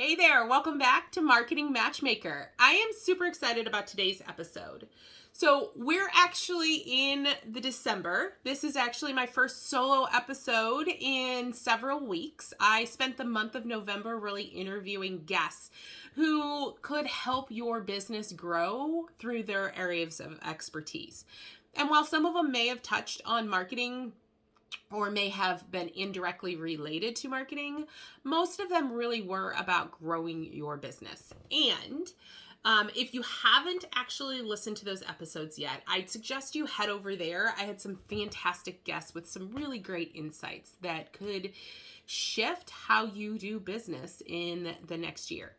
Hey there, welcome back to Marketing Matchmaker. I am super excited about today's episode. So we're actually in the December. This is actually my first solo episode in several weeks. I spent the month of November really interviewing guests who could help your business grow through their areas of expertise. And while some of them may have touched on marketing or may have been indirectly related to marketing, most of them really were about growing your business. And if you haven't actually listened to those episodes yet, I'd suggest you head over there. I had some fantastic guests with some really great insights that could shift how you do business in the next year.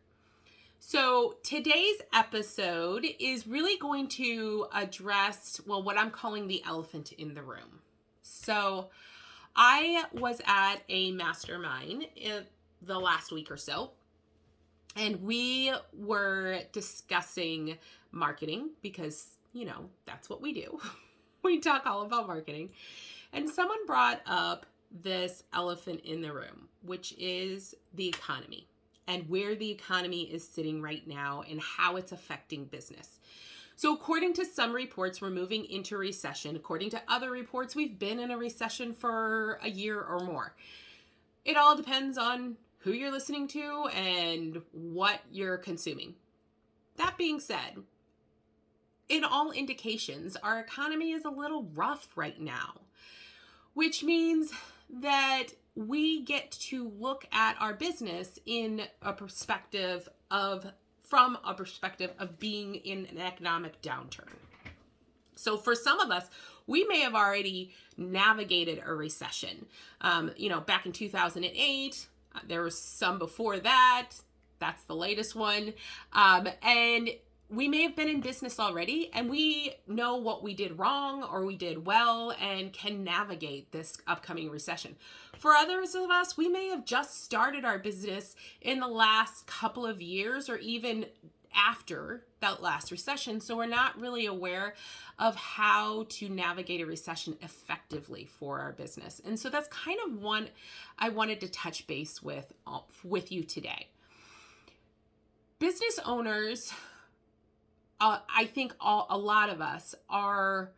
So today's episode is really going to address, what I'm calling the elephant in the room. So I was at a mastermind the last week or so, and we were discussing marketing because, that's what we do. We talk all about marketing. And someone brought up this elephant in the room, which is the economy and where the economy is sitting right now and how it's affecting business. So according to some reports, we're moving into recession. According to other reports, we've been in a recession for a year or more. It all depends on who you're listening to and what you're consuming. That being said, in all indications, our economy is a little rough right now, which means that we get to look at our business from a perspective of being in an economic downturn. So for some of us, we may have already navigated a recession. Back in 2008, there was some before that. That's the latest one. And we may have been in business already and we know what we did wrong or we did well and can navigate this upcoming recession. For others of us, we may have just started our business in the last couple of years or even after that last recession. So we're not really aware of how to navigate a recession effectively for our business. And so that's kind of one I wanted to touch base with you today. Business owners, I think a lot of us are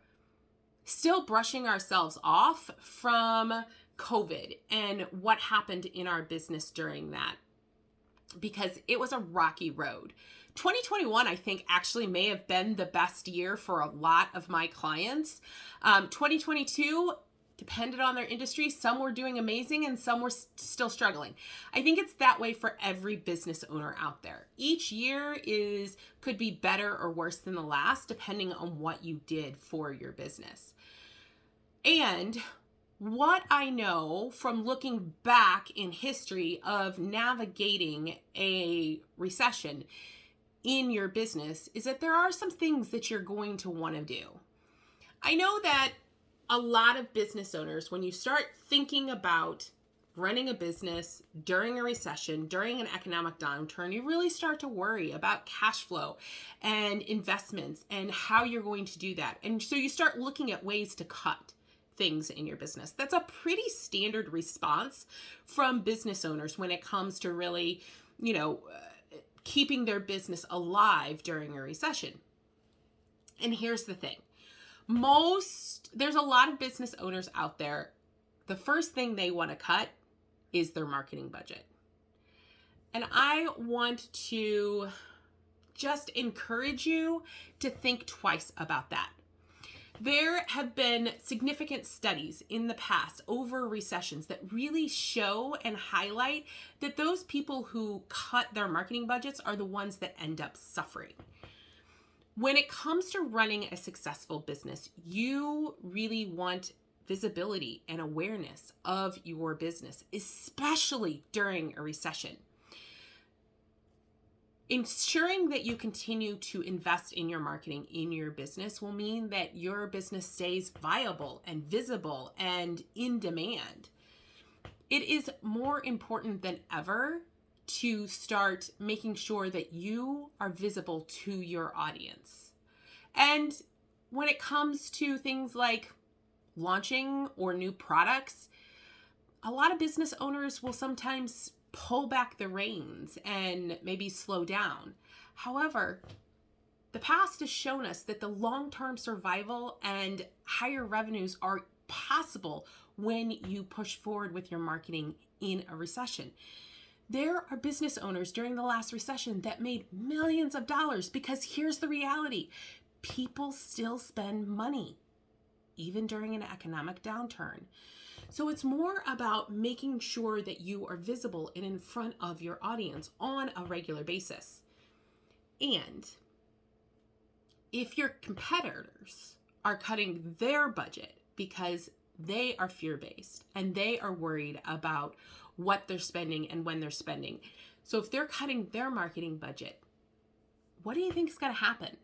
still brushing ourselves off from COVID and what happened in our business during that, because it was a rocky road. 2021, I think, actually may have been the best year for a lot of my clients. 2022 depended on their industry. Some were doing amazing and some were still struggling. I think it's that way for every business owner out there. Each year could be better or worse than the last, depending on what you did for your business. And what I know from looking back in history of navigating a recession in your business is that there are some things that you're going to want to do. I know that a lot of business owners, when you start thinking about running a business during a recession, during an economic downturn, you really start to worry about cash flow and investments and how you're going to do that. And so you start looking at ways to cut things in your business. That's a pretty standard response from business owners when it comes to really, keeping their business alive during a recession. And here's the thing. There's a lot of business owners out there. The first thing they want to cut is their marketing budget. And I want to just encourage you to think twice about that. There have been significant studies in the past over recessions that really show and highlight that those people who cut their marketing budgets are the ones that end up suffering. When it comes to running a successful business, you really want visibility and awareness of your business, especially during a recession. Ensuring that you continue to invest in your marketing in your business will mean that your business stays viable and visible and in demand. It is more important than ever to start making sure that you are visible to your audience. And when it comes to things like launching or new products, a lot of business owners will sometimes pull back the reins and maybe slow down. However, the past has shown us that the long-term survival and higher revenues are possible when you push forward with your marketing in a recession. There are business owners during the last recession that made millions of dollars because here's the reality. People still spend money, even during an economic downturn. So it's more about making sure that you are visible and in front of your audience on a regular basis. And if your competitors are cutting their budget because they are fear-based and they are worried about what they're spending and when they're spending. So if they're cutting their marketing budget, what do you think is going to happen?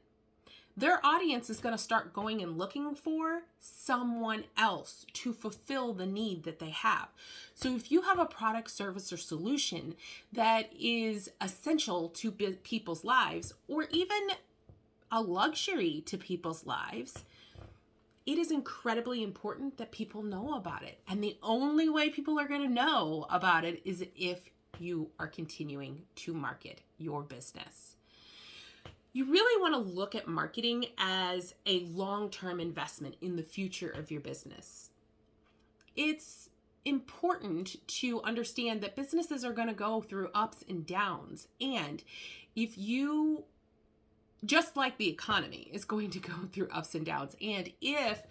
Their audience is going to start going and looking for someone else to fulfill the need that they have. So if you have a product, service, or solution that is essential to people's lives, or even a luxury to people's lives, it is incredibly important that people know about it. And the only way people are going to know about it is if you are continuing to market your business. You really want to look at marketing as a long-term investment in the future of your business. It's important to understand that businesses are going to go through ups and downs. And if you, just like the economy is going to go through ups and downs, and if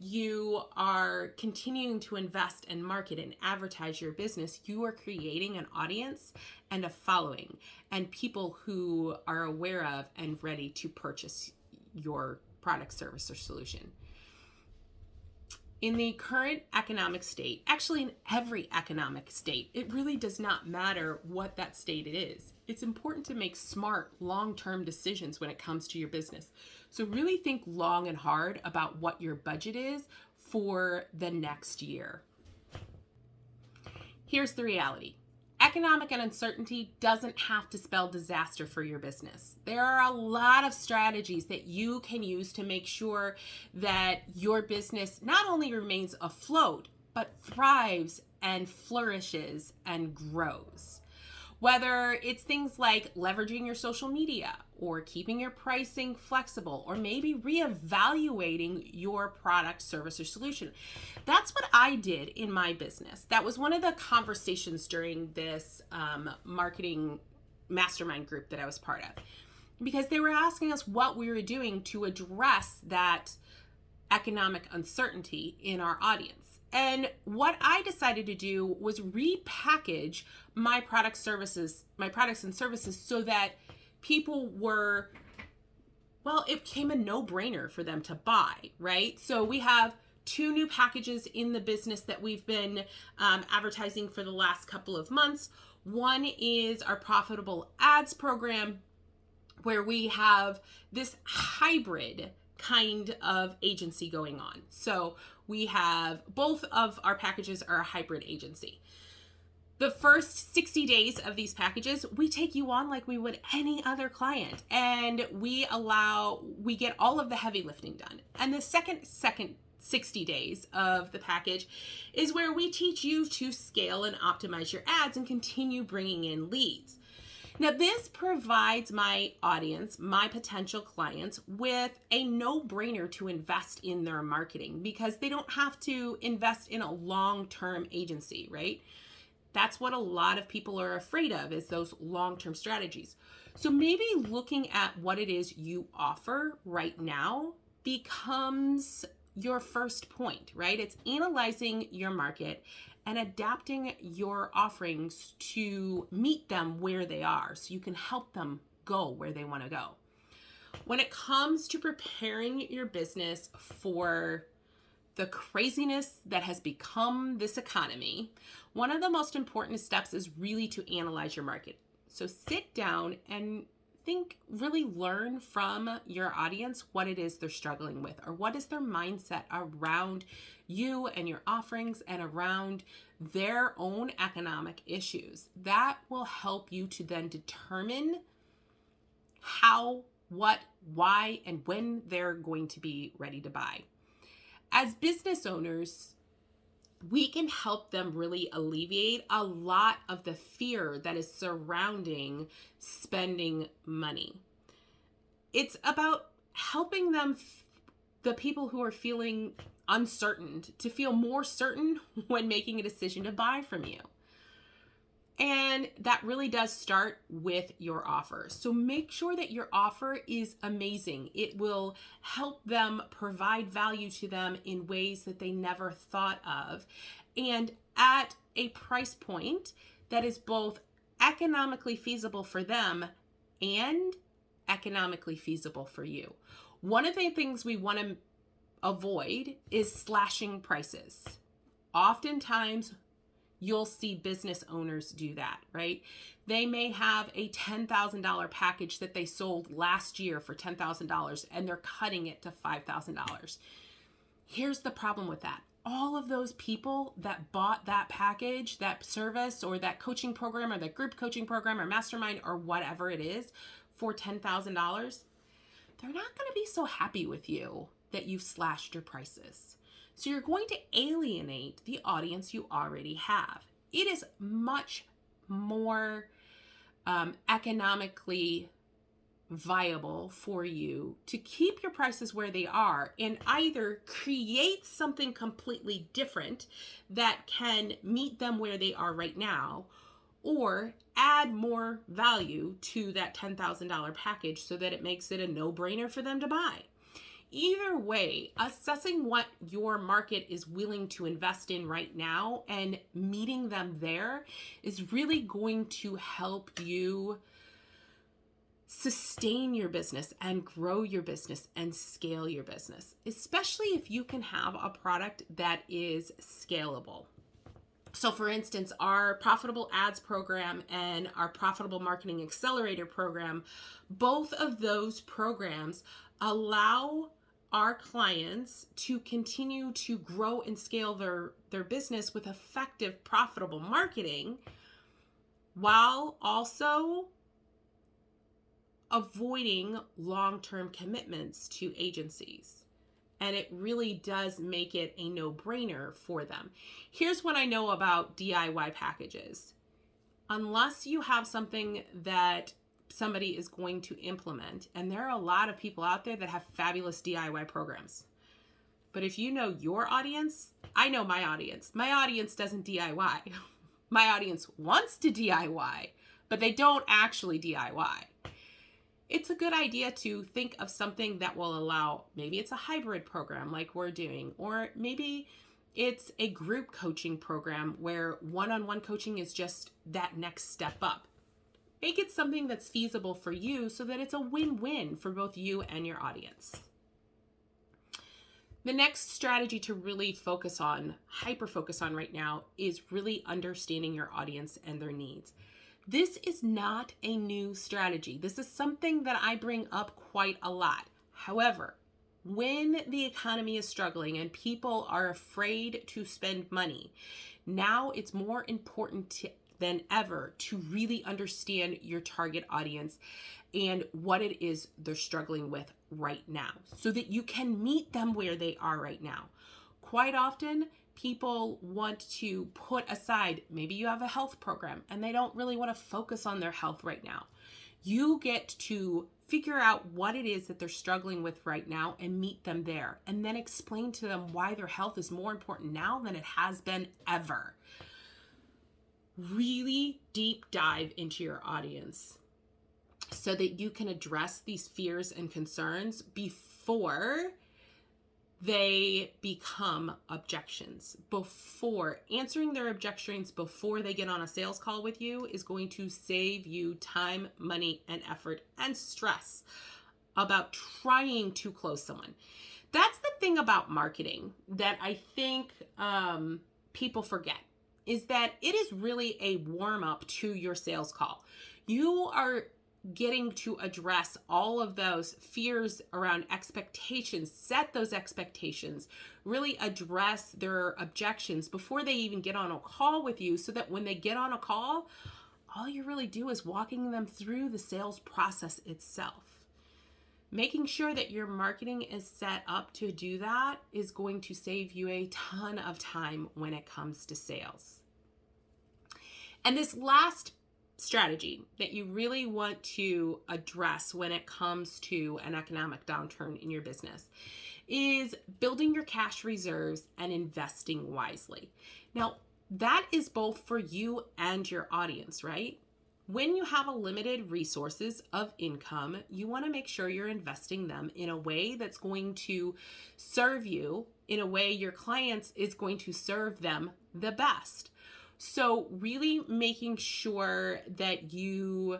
you are continuing to invest and market and advertise your business, you are creating an audience and a following and people who are aware of and ready to purchase your product, service, or solution. In the current economic state, actually in every economic state, it really does not matter what that state it is. It's important to make smart, long-term decisions when it comes to your business. So really think long and hard about what your budget is for the next year. Here's the reality. Economic uncertainty doesn't have to spell disaster for your business. There are a lot of strategies that you can use to make sure that your business not only remains afloat, but thrives and flourishes and grows. Whether it's things like leveraging your social media or keeping your pricing flexible or maybe reevaluating your product, service, or solution. That's what I did in my business. That was one of the conversations during this marketing mastermind group that I was part of, because they were asking us what we were doing to address that economic uncertainty in our audience. And what I decided to do was repackage my products and services so that people were, well, it became a no-brainer for them to buy, right? So we have 2 new packages in the business that we've been advertising for the last couple of months. One is our profitable ads program, where we have this hybrid kind of agency going on. So we have both of our packages are a hybrid agency. The first 60 days of these packages, we take you on like we would any other client, and we get all of the heavy lifting done. And the second 60 days of the package is where we teach you to scale and optimize your ads and continue bringing in leads. Now, this provides my audience, my potential clients, with a no-brainer to invest in their marketing because they don't have to invest in a long-term agency, right? That's what a lot of people are afraid of, is those long-term strategies. So maybe looking at what it is you offer right now becomes your first point, right? It's analyzing your market and adapting your offerings to meet them where they are so you can help them go where they want to go. When it comes to preparing your business for the craziness that has become this economy, one of the most important steps is really to analyze your market. So sit down and really learn from your audience what it is they're struggling with, or what is their mindset around you and your offerings and around their own economic issues. That will help you to then determine how, what, why, and when they're going to be ready to buy. As business owners, we can help them really alleviate a lot of the fear that is surrounding spending money. It's about helping them, the people who are feeling uncertain, to feel more certain when making a decision to buy from you. And that really does start with your offer. So make sure that your offer is amazing. It will help them, provide value to them in ways that they never thought of, and at a price point that is both economically feasible for them and economically feasible for you. One of the things we want to avoid is slashing prices. Oftentimes, you'll see business owners do that, right? They may have a $10,000 package that they sold last year for $10,000 and they're cutting it to $5,000. Here's the problem with that. All of those people that bought that package, that service, or that coaching program, or that group coaching program, or mastermind, or whatever it is for $10,000, they're not going to be so happy with you that you've slashed your prices. So you're going to alienate the audience you already have. It is much more economically viable for you to keep your prices where they are and either create something completely different that can meet them where they are right now, or add more value to that $10,000 package so that it makes it a no-brainer for them to buy. Either way, assessing what your market is willing to invest in right now and meeting them there is really going to help you sustain your business and grow your business and scale your business, especially if you can have a product that is scalable. So for instance, our Profitable Ads program and our Profitable Marketing Accelerator program, both of those programs allow our clients to continue to grow and scale their business with effective, profitable marketing, while also avoiding long-term commitments to agencies. And it really does make it a no-brainer for them. Here's what I know about DIY packages. Unless you have something that somebody is going to implement, and there are a lot of people out there that have fabulous DIY programs. But if you know your audience, I know my audience. My audience doesn't DIY. My audience wants to DIY, but they don't actually DIY. It's a good idea to think of something that will allow, maybe it's a hybrid program like we're doing, or maybe it's a group coaching program where one-on-one coaching is just that next step up. Make it something that's feasible for you so that it's a win-win for both you and your audience. The next strategy to really focus on, hyper-focus on right now, is really understanding your audience and their needs. This is not a new strategy. This is something that I bring up quite a lot. However, when the economy is struggling and people are afraid to spend money, now it's more important than ever to really understand your target audience and what it is they're struggling with right now so that you can meet them where they are right now. Quite often, people want to put aside, maybe you have a health program and they don't really want to focus on their health right now. You get to figure out what it is that they're struggling with right now and meet them there, and then explain to them why their health is more important now than it has been ever. Really deep dive into your audience so that you can address these fears and concerns before they become objections. Before answering their objections, before they get on a sales call with you, is going to save you time, money, and effort and stress about trying to close someone. That's the thing about marketing that I think people forget, is that it is really a warm-up to your sales call. You are getting to address all of those fears around expectations, set those expectations, really address their objections before they even get on a call with you, so that when they get on a call, all you really do is walking them through the sales process itself. Making sure that your marketing is set up to do that is going to save you a ton of time when it comes to sales. And this last strategy that you really want to address when it comes to an economic downturn in your business is building your cash reserves and investing wisely. Now, that is both for you and your audience, right? When you have a limited resources of income, you want to make sure you're investing them in a way that's going to serve you, in a way your clients is going to serve them the best. So really making sure that you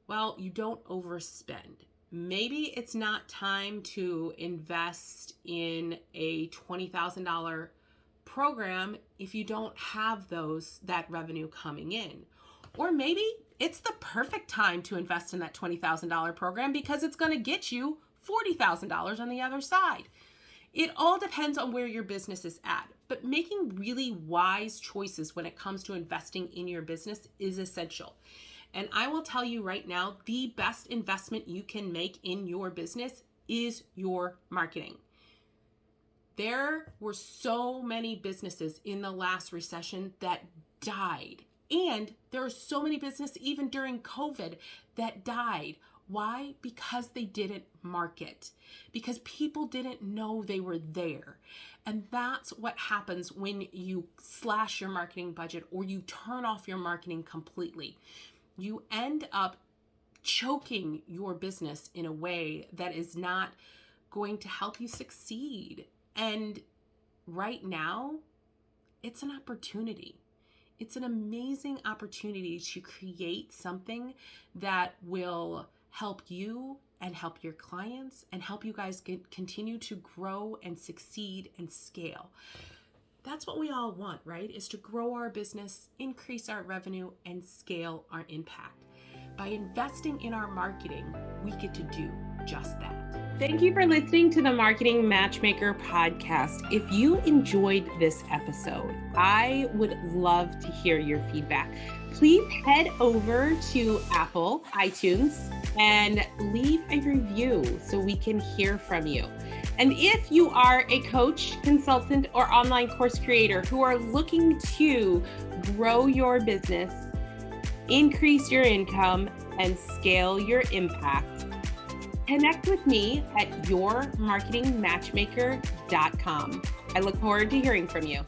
don't overspend. Maybe it's not time to invest in a $20,000 program if you don't have that revenue coming in. Or maybe it's the perfect time to invest in that $20,000 program because it's going to get you $40,000 on the other side. It all depends on where your business is at, but making really wise choices when it comes to investing in your business is essential. And I will tell you right now, the best investment you can make in your business is your marketing. There were so many businesses in the last recession that died. And there are so many businesses, even during COVID, that died. Why? Because they didn't market. Because people didn't know they were there. And that's what happens when you slash your marketing budget or you turn off your marketing completely. You end up choking your business in a way that is not going to help you succeed. And right now, it's an opportunity. It's an amazing opportunity to create something that will help you and help your clients and help you guys continue to grow and succeed and scale. That's what we all want, right? Is to grow our business, increase our revenue, and scale our impact. By investing in our marketing, we get to do just that. Thank you for listening to the Marketing Matchmaker podcast. If you enjoyed this episode, I would love to hear your feedback. Please head over to Apple iTunes and leave a review so we can hear from you. And if you are a coach, consultant, or online course creator who are looking to grow your business, increase your income, and scale your impact, connect with me at yourmarketingmatchmaker.com. I look forward to hearing from you.